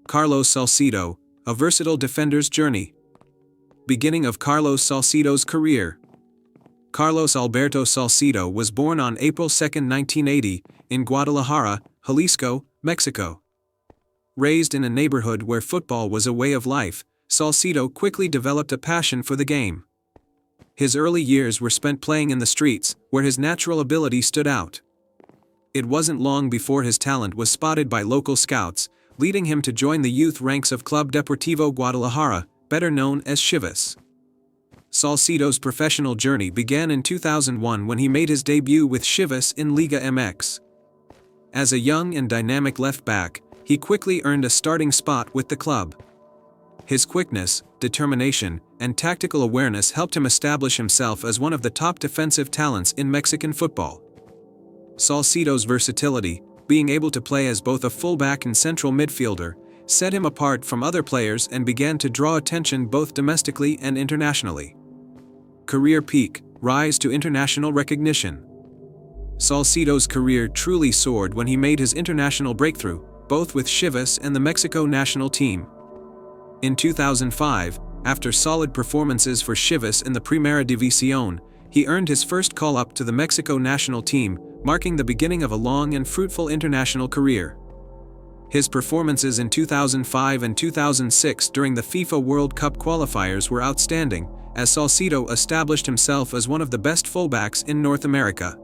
Carlos Salcido, a versatile defender's journey. Beginning of Carlos Salcido's career. Carlos Alberto Salcido was born on April 2, 1980, in Guadalajara, Jalisco, Mexico. Raised in a neighborhood where football was a way of life, Salcido quickly developed a passion for the game. His early years were spent playing in the streets, where his natural ability stood out. It wasn't long before his talent was spotted by local scouts, leading him to join the youth ranks of Club Deportivo Guadalajara, better known as Chivas. Salcido's professional journey began in 2001 when he made his debut with Chivas in Liga MX. As a young and dynamic left-back, he quickly earned a starting spot with the club. His quickness, determination, and tactical awareness helped him establish himself as one of the top defensive talents in Mexican football. Salcido's versatility, being able to play as both a fullback and central midfielder, set him apart from other players and began to draw attention both domestically and internationally. Career peak, rise to international recognition. Salcido's career truly soared when he made his international breakthrough, both with Chivas and the Mexico national team. In 2005, after solid performances for Chivas in the Primera División, he earned his first call-up to the Mexico national team, marking the beginning of a long and fruitful international career. His performances in 2005 and 2006 during the FIFA World Cup qualifiers were outstanding, as Salcido established himself as one of the best fullbacks in North America.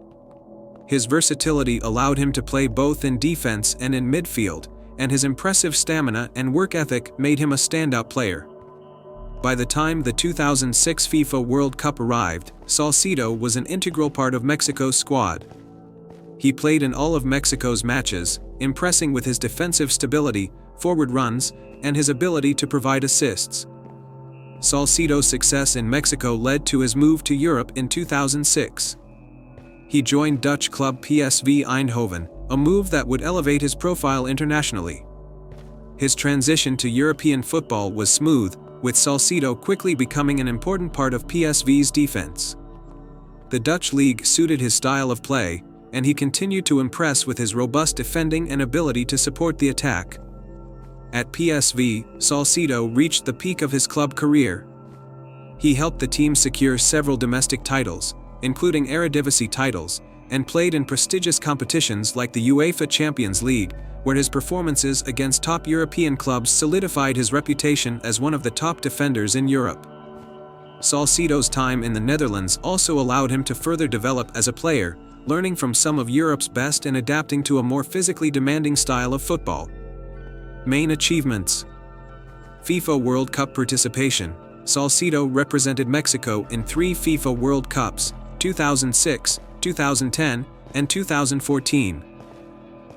His versatility allowed him to play both in defense and in midfield, and his impressive stamina and work ethic made him a standout player. By the time the 2006 FIFA World Cup arrived, Salcido was an integral part of Mexico's squad. He played in all of Mexico's matches, impressing with his defensive stability, forward runs, and his ability to provide assists. Salcido's success in Mexico led to his move to Europe in 2006. He joined Dutch club PSV Eindhoven, a move that would elevate his profile internationally. His transition to European football was smooth, with Salcido quickly becoming an important part of PSV's defense. The Dutch league suited his style of play, and he continued to impress with his robust defending and ability to support the attack. At PSV, Salcido reached the peak of his club career. He helped the team secure several domestic titles, including Eredivisie titles, and played in prestigious competitions like the UEFA Champions League, where his performances against top European clubs solidified his reputation as one of the top defenders in Europe. Salcido's time in the Netherlands also allowed him to further develop as a player, learning from some of Europe's best and adapting to a more physically demanding style of football. Main achievements. FIFA World Cup participation. Salcido represented Mexico in 3 FIFA World Cups, 2006, 2010, and 2014.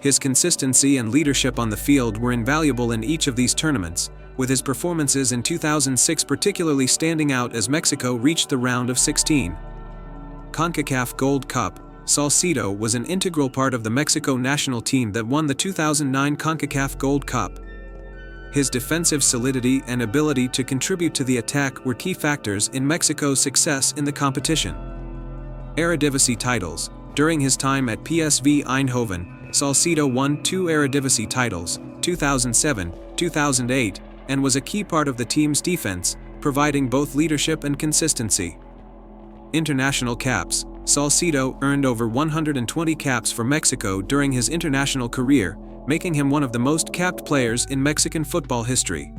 His consistency and leadership on the field were invaluable in each of these tournaments, with his performances in 2006 particularly standing out as Mexico reached the round of 16. CONCACAF Gold Cup. Salcido was an integral part of the Mexico national team that won the 2009 CONCACAF Gold Cup. His defensive solidity and ability to contribute to the attack were key factors in Mexico's success in the competition. Eredivisie titles. During his time at PSV Eindhoven, Salcido won 2 Eredivisie titles, 2007, 2008, and was a key part of the team's defense, providing both leadership and consistency. International caps. Salcido earned over 120 caps for Mexico during his international career, making him one of the most capped players in Mexican football history.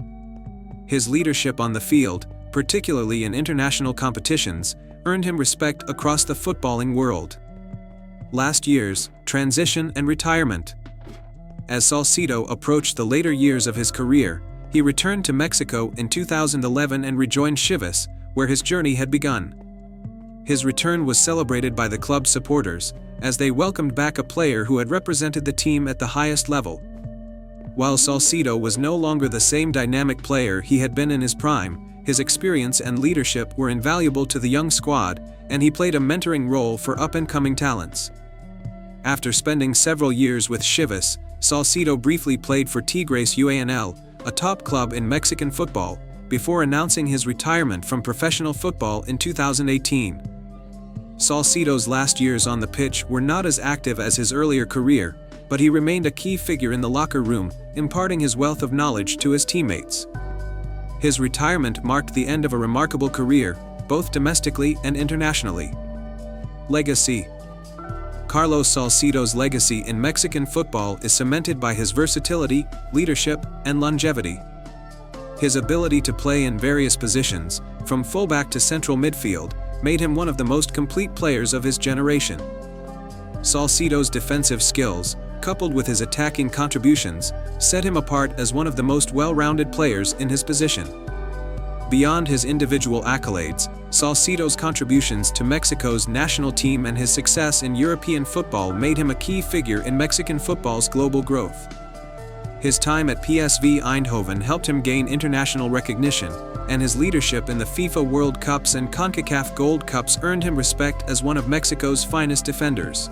His leadership on the field, particularly in international competitions, earned him respect across the footballing world. Last years, transition and retirement. As Salcido approached the later years of his career, he returned to Mexico in 2011 and rejoined Chivas, where his journey had begun. His return was celebrated by the club's supporters, as they welcomed back a player who had represented the team at the highest level. While Salcido was no longer the same dynamic player he had been in his prime, his experience and leadership were invaluable to the young squad, and he played a mentoring role for up-and-coming talents. After spending several years with Chivas, Salcido briefly played for Tigres UANL, a top club in Mexican football, before announcing his retirement from professional football in 2018. Salcido's last years on the pitch were not as active as his earlier career, but he remained a key figure in the locker room, imparting his wealth of knowledge to his teammates. His retirement marked the end of a remarkable career, both domestically and internationally. Legacy. Carlos Salcido's legacy in Mexican football is cemented by his versatility, leadership, and longevity. His ability to play in various positions, from fullback to central midfield, made him one of the most complete players of his generation. Salcido's defensive skills, coupled with his attacking contributions, set him apart as one of the most well-rounded players in his position. Beyond his individual accolades, Salcido's contributions to Mexico's national team and his success in European football made him a key figure in Mexican football's global growth. His time at PSV Eindhoven helped him gain international recognition, and his leadership in the FIFA World Cups and CONCACAF Gold Cups earned him respect as one of Mexico's finest defenders.